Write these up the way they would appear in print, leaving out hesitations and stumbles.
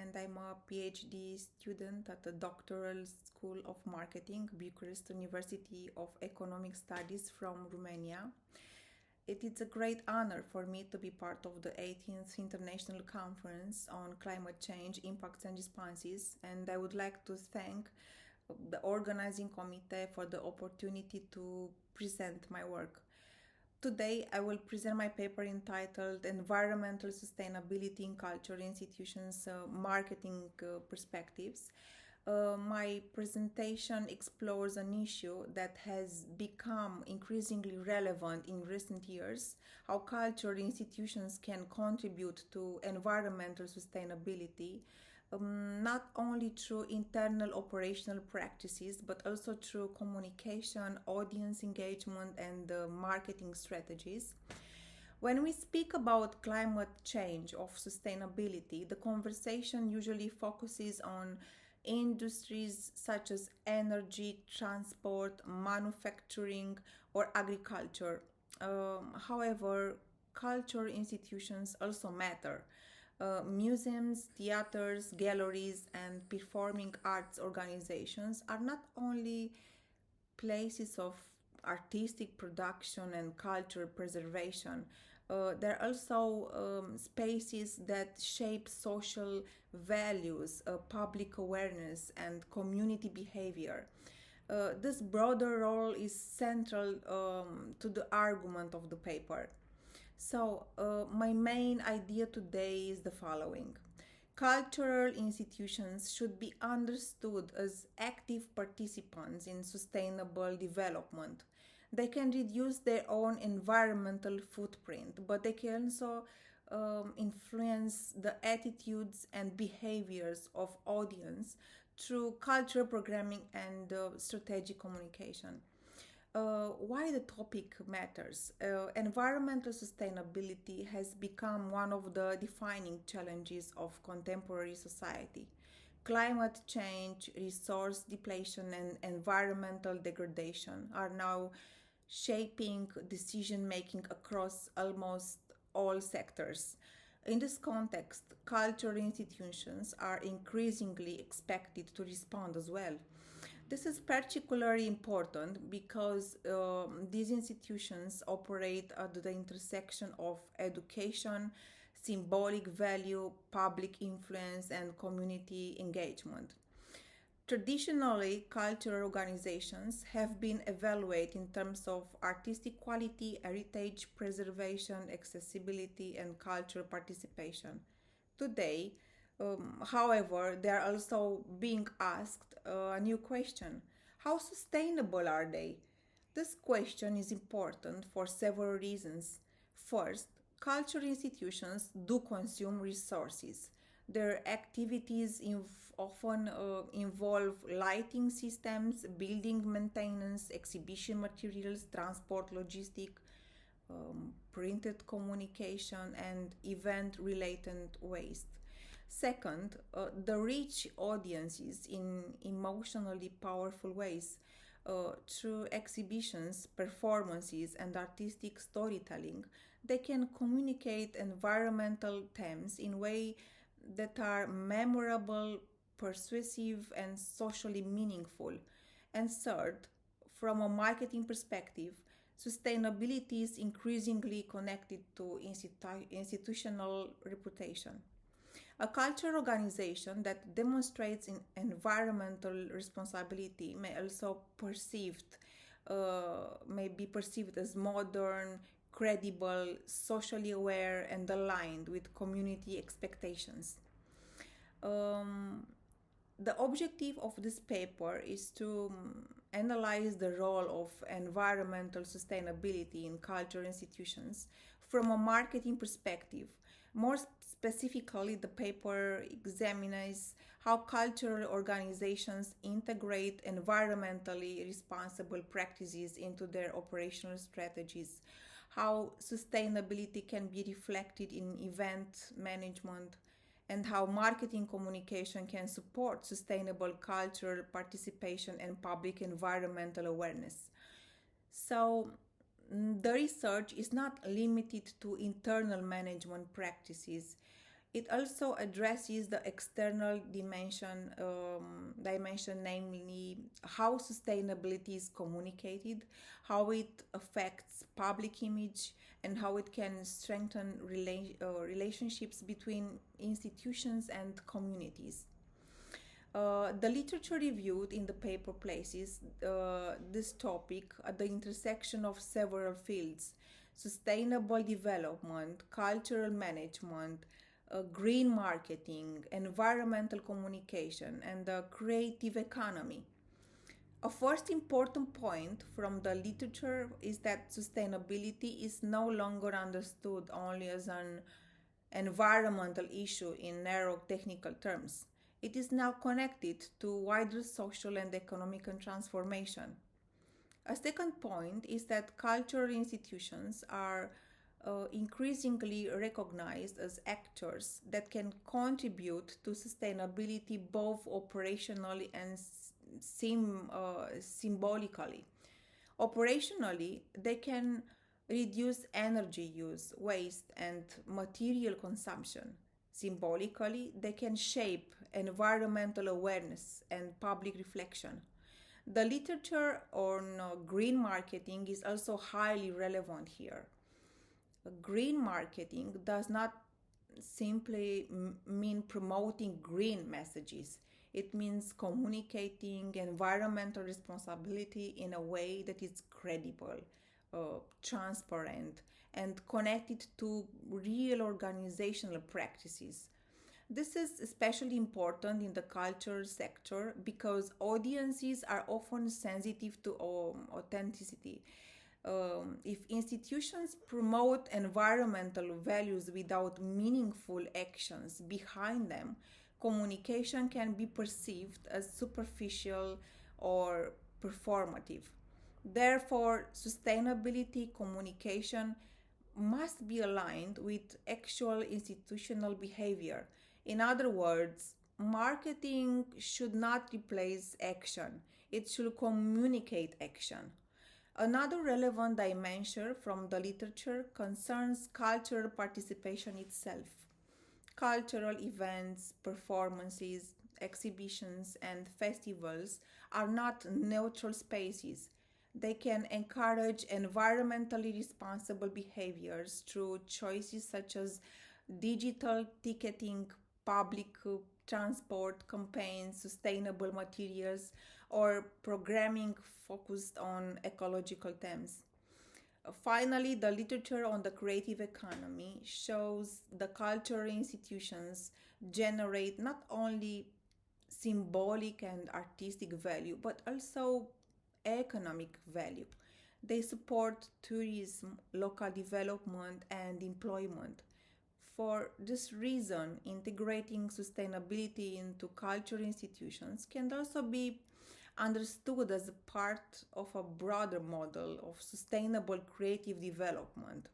and I'm a PhD student at the Doctoral School of Marketing, Bucharest University of Economic Studies from Romania. It is a great honor for me to be part of the 18th International Conference on Climate Change Impacts and Responses, and I would like to thank the organizing committee for the opportunity to present my work. Today, I will present my paper entitled Environmental Sustainability in Culture Institutions Marketing Perspectives. My presentation explores an issue that has become increasingly relevant in recent years: how cultural institutions can contribute to environmental sustainability, not only through internal operational practices, but also through communication, audience engagement, and marketing strategies. When we speak about climate change or sustainability, the conversation usually focuses on industries such as energy, transport, manufacturing, or agriculture. However, cultural institutions also matter. Museums, theaters, galleries, and performing arts organizations are not only places of artistic production and cultural preservation. They're also spaces that shape social values, public awareness, and community behavior. This broader role is central to the argument of the paper. So, my main idea today is the following: cultural institutions should be understood as active participants in sustainable development. They can reduce their own environmental footprint, but they can also influence the attitudes and behaviors of audience through cultural programming and strategic communication. Why the topic matters. Environmental sustainability has become one of the defining challenges of contemporary society. Climate change, resource depletion, and environmental degradation are now shaping decision making across almost all sectors. In this context, cultural institutions are increasingly expected to respond as well. This is particularly important because these institutions operate at the intersection of education, symbolic value, public influence, and community engagement. Traditionally, cultural organizations have been evaluated in terms of artistic quality, heritage preservation, accessibility, and cultural participation. Today, however, they are also being asked a new question: how sustainable are they? This question is important for several reasons. First, cultural institutions do consume resources. Their activities often involve lighting systems, building maintenance, exhibition materials, transport, printed communication, and event related waste. Second, the reach audiences in emotionally powerful ways. Through exhibitions, performances, and artistic storytelling, they can communicate environmental themes in ways that are memorable, persuasive, and socially meaningful. And third, from a marketing perspective, sustainability is increasingly connected to institutional reputation. A cultural organization that demonstrates environmental responsibility may be perceived as modern, credible, socially aware, and aligned with community expectations. Um, the objective of this paper is to analyze the role of environmental sustainability in cultural institutions from a marketing perspective. More specifically, the paper examines how cultural organizations integrate environmentally responsible practices into their operational strategies, how sustainability can be reflected in event management, and how marketing communication can support sustainable cultural participation and public environmental awareness. So, the research is not limited to internal management practices. It also addresses the external dimension, namely how sustainability is communicated, how it affects public image, and how it can strengthen relationships between institutions and communities. The literature reviewed in the paper places this topic at the intersection of several fields: sustainable development, cultural management, green marketing, environmental communication, and the creative economy. A first important point from the literature is that sustainability is no longer understood only as an environmental issue in narrow technical terms. It is now connected to wider social and economic transformation. A second point is that cultural institutions are increasingly recognized as actors that can contribute to sustainability both operationally and symbolically. Operationally, they can reduce energy use, waste, and material consumption. Symbolically, they can shape environmental awareness and public reflection. The literature on green marketing is also highly relevant here. Green marketing does not simply mean promoting green messages. It means communicating environmental responsibility in a way that is credible, transparent, and connected to real organizational practices. This is especially important in the culture sector because audiences are often sensitive to authenticity. If institutions promote environmental values without meaningful actions behind them, communication can be perceived as superficial or performative. Therefore, sustainability communication must be aligned with actual institutional behavior. In other words, marketing should not replace action, it should communicate action. Another relevant dimension from the literature concerns cultural participation itself. Cultural events, performances, exhibitions, and festivals are not neutral spaces. They can encourage environmentally responsible behaviors through choices such as digital ticketing, public transport campaigns, sustainable materials, or programming focused on ecological themes. Finally, the literature on the creative economy shows the cultural institutions generate not only symbolic and artistic value but also economic value. They support tourism, local development, and employment. For this reason, integrating sustainability into cultural institutions can also be understood as a part of a broader model of sustainable creative development.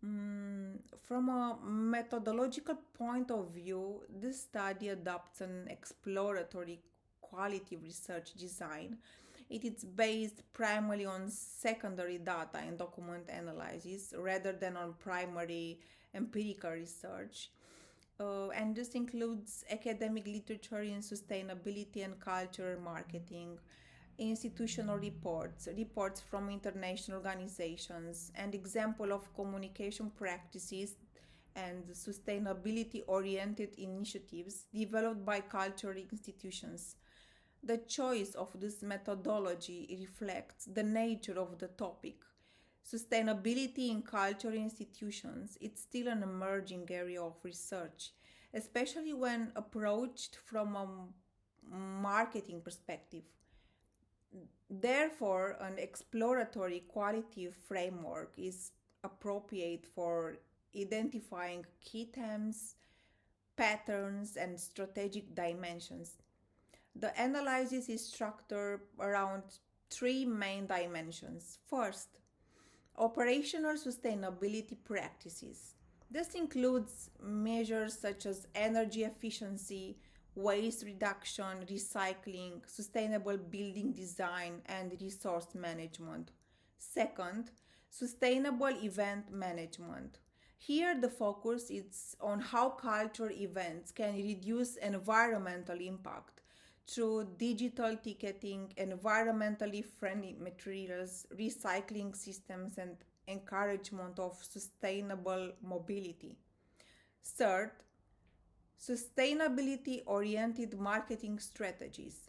From a methodological point of view, this study adopts an exploratory qualitative research design. It is based primarily on secondary data and document analysis rather than on primary empirical research. And this includes academic literature in sustainability and cultural marketing, institutional reports, reports from international organizations, and example of communication practices and sustainability oriented initiatives developed by cultural institutions. The choice of this methodology reflects the nature of the topic. Sustainability in cultural institutions is still an emerging area of research, especially when approached from a marketing perspective. Therefore, an exploratory qualitative framework is appropriate for identifying key themes, patterns, and strategic dimensions. The analysis is structured around three main dimensions. First, operational sustainability practices. This includes measures such as energy efficiency, waste reduction, recycling, sustainable building design, and resource management. Second, sustainable event management. Here, the focus is on how culture events can reduce environmental impact through digital ticketing, environmentally friendly materials, recycling systems, and encouragement of sustainable mobility. Third, sustainability oriented marketing strategies.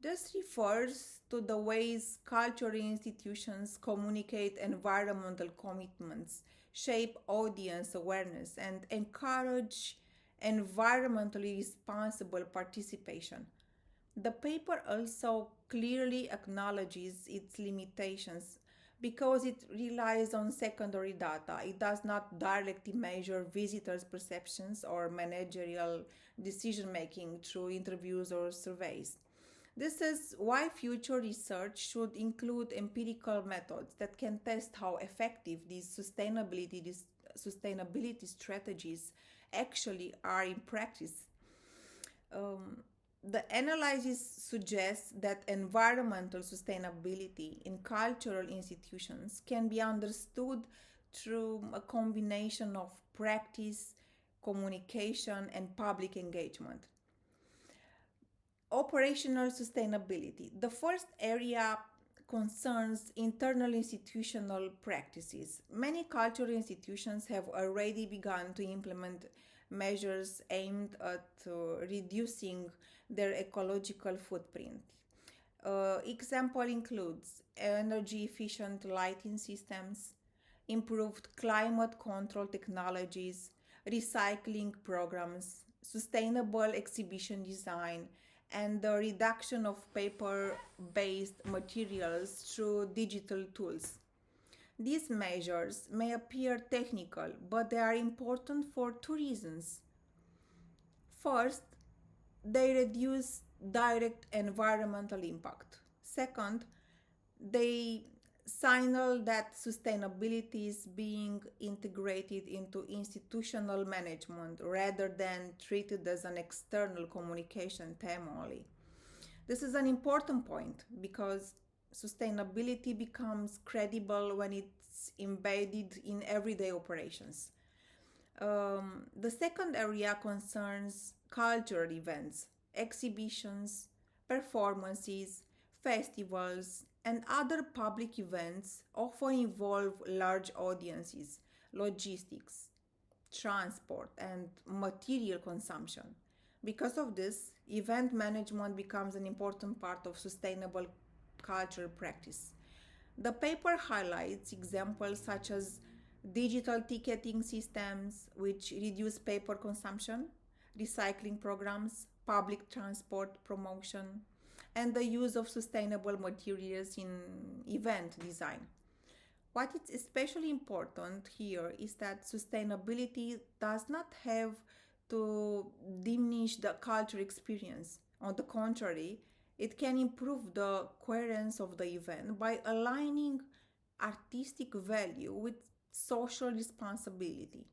This refers to the ways cultural institutions communicate environmental commitments, shape audience awareness, and encourage environmentally responsible participation. The paper also clearly acknowledges its limitations because it relies on secondary data. It does not directly measure visitors' perceptions or managerial decision making through interviews or surveys. This is why future research should include empirical methods that can test how effective these sustainability strategies actually are in practice. Um, the analysis suggests that environmental sustainability in cultural institutions can be understood through a combination of practice, communication, and public engagement. Operational sustainability. The first area concerns internal institutional practices. Many cultural institutions have already begun to implement measures aimed at reducing their ecological footprint. Example includes energy efficient lighting systems, improved climate control technologies, recycling programs, sustainable exhibition design, and the reduction of paper based materials through digital tools. These measures may appear technical, but they are important for two reasons. First, they reduce direct environmental impact. Second, they signal that sustainability is being integrated into institutional management rather than treated as an external communication theme only. This is an important point because sustainability becomes credible when it's embedded in everyday operations. The second area concerns cultural events, exhibitions, performances, festivals, and other public events often involve large audiences, logistics, transport, and material consumption. Because of this, event management becomes an important part of sustainable cultural practice. The paper highlights examples such as digital ticketing systems, which reduce paper consumption, recycling programs, public transport promotion, and the use of sustainable materials in event design. What is especially important here is that sustainability does not have to diminish the culture experience. On the contrary, it can improve the coherence of the event by aligning artistic value with social responsibility.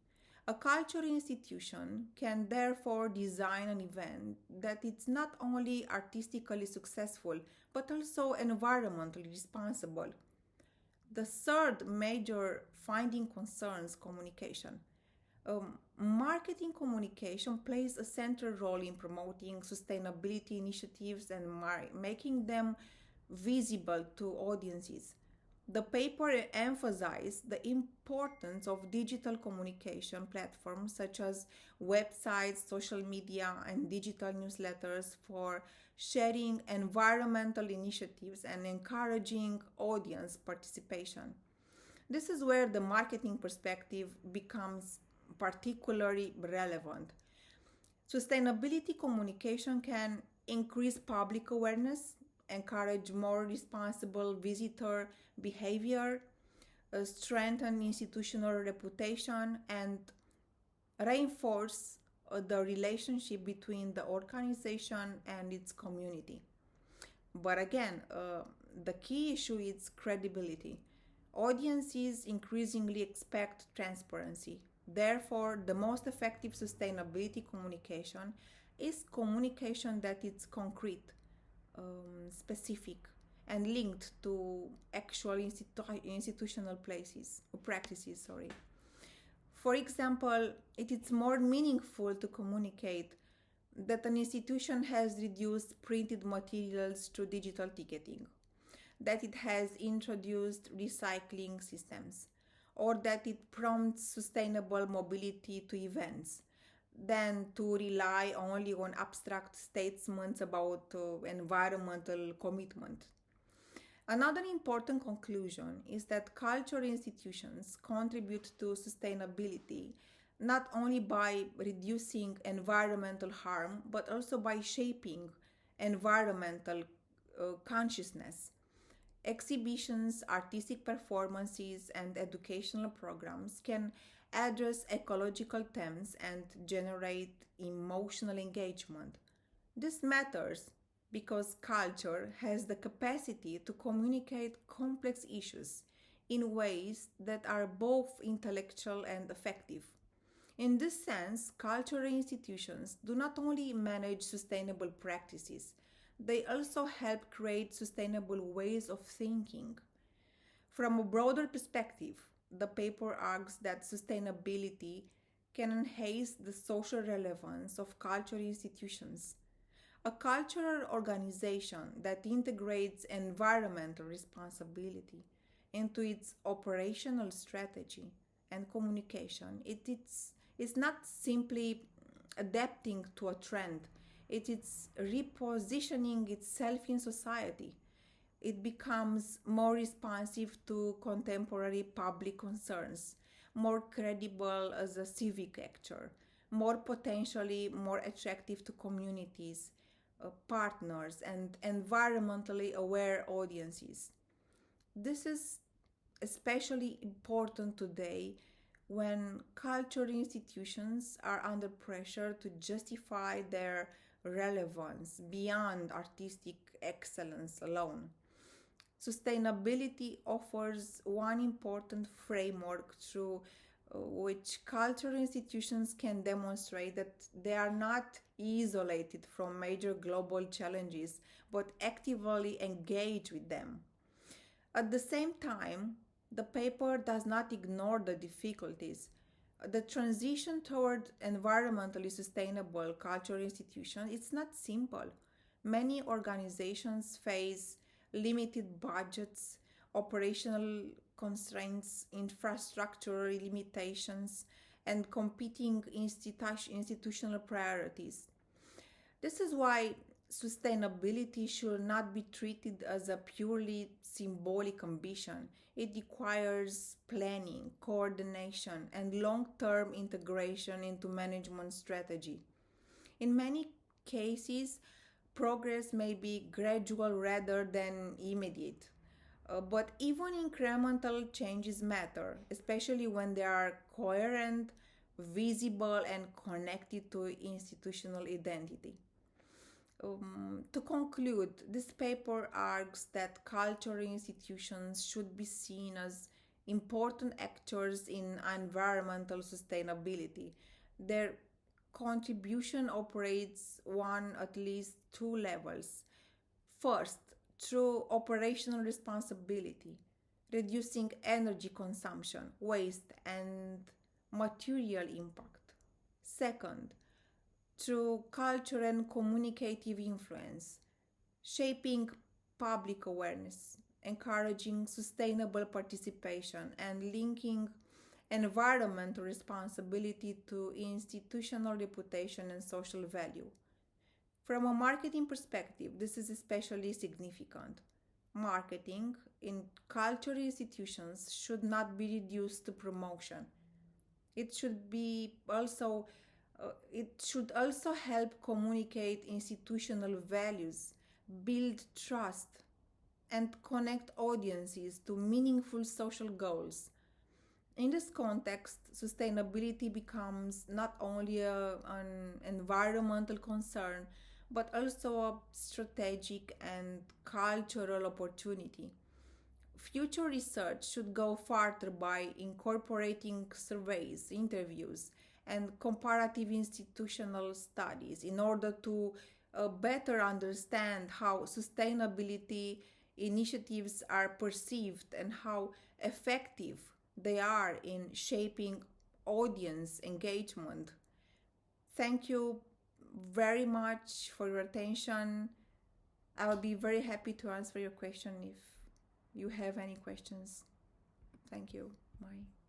A cultural institution can therefore design an event that is not only artistically successful but also environmentally responsible. The third major finding concerns communication. Marketing communication plays a central role in promoting sustainability initiatives and making them visible to audiences. The paper emphasized the importance of digital communication platforms such as websites, social media, and digital newsletters for sharing environmental initiatives and encouraging audience participation. This is where the marketing perspective becomes particularly relevant. Sustainability communication can increase public awareness, encourage more responsible visitor behavior, strengthen institutional reputation, and reinforce the relationship between the organization and its community. But again, the key issue is credibility. Audiences increasingly expect transparency. Therefore, the most effective sustainability communication is communication that is concrete, specific, and linked to actual institutional places practices. Sorry. For example, it is more meaningful to communicate that an institution has reduced printed materials to digital ticketing, that it has introduced recycling systems, or that it prompts sustainable mobility to events, than to rely only on abstract statements about environmental commitment. Another important conclusion is that cultural institutions contribute to sustainability not only by reducing environmental harm but also by shaping environmental consciousness. Exhibitions, artistic performances, and educational programs can address ecological themes and generate emotional engagement. This matters because culture has the capacity to communicate complex issues in ways that are both intellectual and effective. In this sense, cultural institutions do not only manage sustainable practices, they also help create sustainable ways of thinking. From a broader perspective, the paper argues that sustainability can enhance the social relevance of cultural institutions. A cultural organization that integrates environmental responsibility into its operational strategy and communication, it's not simply adapting to a trend, it is repositioning itself in society. It becomes more responsive to contemporary public concerns, more credible as a civic actor, more potentially more attractive to communities, partners, and environmentally aware audiences. This is especially important today when cultural institutions are under pressure to justify their relevance beyond artistic excellence alone. Sustainability offers one important framework through which cultural institutions can demonstrate that they are not isolated from major global challenges but actively engage with them. At the same time, the paper does not ignore the difficulties. The transition toward environmentally sustainable cultural institutions is not simple. Many organizations face limited budgets, operational constraints, infrastructure limitations, and competing institutional priorities. This is why sustainability should not be treated as a purely symbolic ambition. It requires planning, coordination, and long term integration into management strategy. In many cases, progress may be gradual rather than immediate. But even incremental changes matter, especially when they are coherent, visible, and connected to institutional identity. To conclude, this paper argues that cultural institutions should be seen as important actors in environmental sustainability. Their contribution operates on at least two levels. First, through operational responsibility, reducing energy consumption, waste, and material impact. Second, through culture and communicative influence, shaping public awareness, encouraging sustainable participation, and linking environmental responsibility to institutional reputation and social value. From a marketing perspective, this is especially significant. Marketing in cultural institutions should not be reduced to promotion. It should be also it should also help communicate institutional values, build trust, and connect audiences to meaningful social goals. In this context, sustainability becomes not only an environmental concern but also a strategic and cultural opportunity. Future research should go further by incorporating surveys, interviews, and comparative institutional studies in order to better understand how sustainability initiatives are perceived and how effective they are in shaping audience engagement. Thank you very much for your attention. I will be very happy to answer your question if you have any questions. Thank you. Bye.